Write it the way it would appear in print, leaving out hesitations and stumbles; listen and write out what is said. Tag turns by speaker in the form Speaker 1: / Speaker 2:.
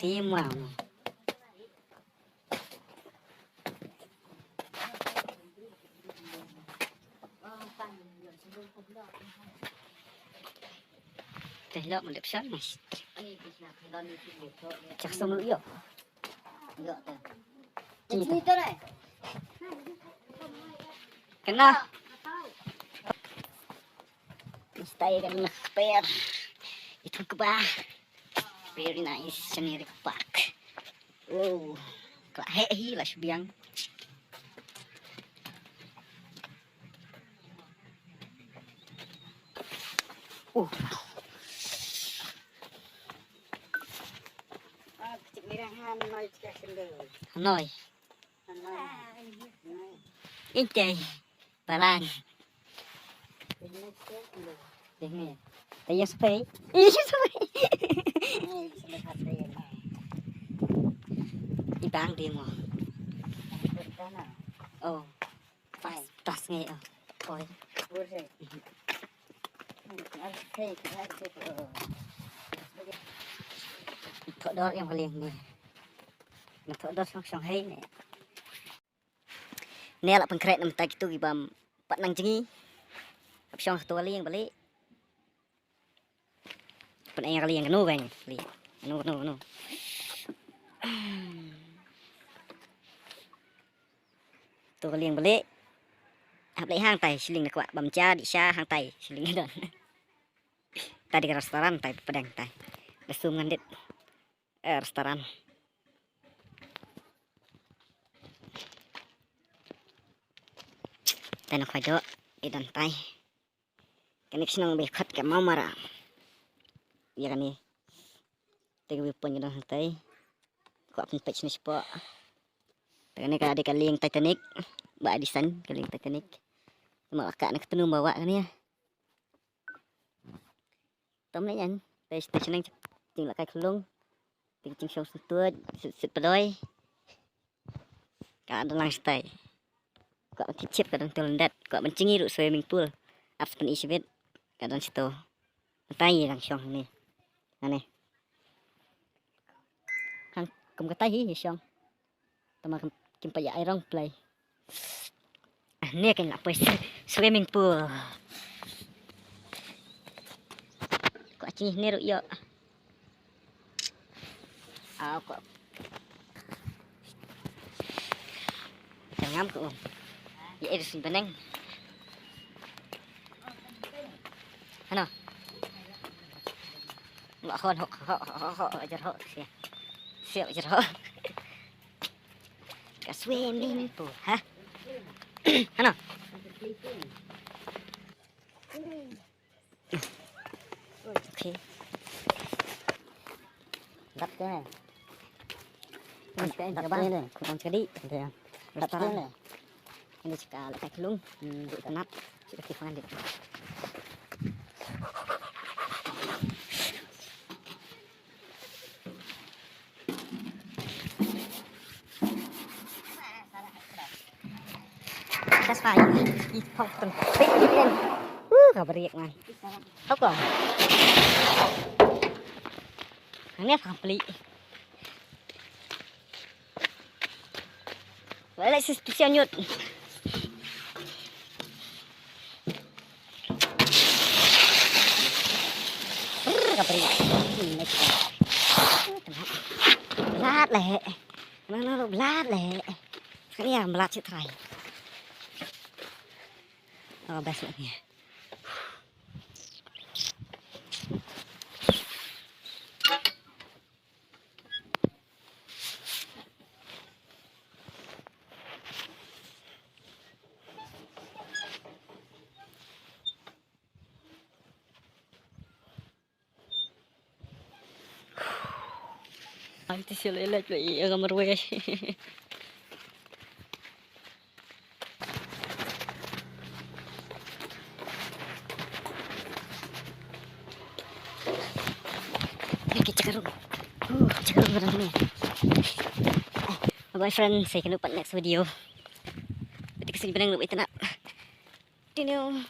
Speaker 1: Tim mau. Teh lo mendep sana. Chắc xong nữa yok. Ini tu deh. Kena. Stay kan per. Itu kebah. Very nice, Generic Park. Oh, kok hehi lah biang. Hanoi. Ince, balan. Ini, tanya spray. Iya spray. Ibang dia mau. Oh, pas ngay oh. Oi. Thợ đo em liền nè. Mà thợ đo xong hay nè. Nè là pengkret nam tak itu gibam pat nang jengi. Xong tua liang balik. Pan yang kali yang kanu kan. No. Tua liang balik. Hap lại hang tay siling nak bam cha di sha hang tay siling don. Tadi ke restoran tay pedang tay. Resum ngandit. Restoran. Tay nak khodo idan tay. Kanik senang bekat ke mau marah. Ya kan ni. Tega wipon idan tay. Ko apun pech ni spo. Tega ni ka adik kaling Titanic. Ba adisan kaling Titanic. Malaka nak ketemu bawa kan ya. Tóm lấy anh. Đây station anh chừng là cái khung. Tiếng chim sông tuột sụt pedoi. Cả dalang stay. Kok kicip kadang telendat. Kok mencingi ruk swimming pool. Apps pen isibet. Kadang situ. Tay langsung ni. Aneh. Hang kum katai hi siang. Tama kim pa ya irong play. Ni kan apa swimming pool. Kok cing ni ruk yo. Kok. Jangan kok. Ya itu simpeneng. Ano? Ngọ khôn họ ajar họ sia. Siap ajar họ. Ka swimming pool, ha? Ano? Okay. Đắp cái này. Đắp cái này, không cho đi. Đắp cái này. Ini sekali kayak lung, kenap sudah kifangan deh. That's fine. Ini potong. Kabar riak man. Tahu kok? Ini apa beli? Boleh suspicion nyut. Kapri. Lát lẹ. Nó lát lẹ. Cái này làm lát chữ thầy. Best lagi. Nanti sila ilat lagi ang marway. Cakarung ni. Bye friends, saya kena next video. Berarti kesini benang nak buat nak. Tino.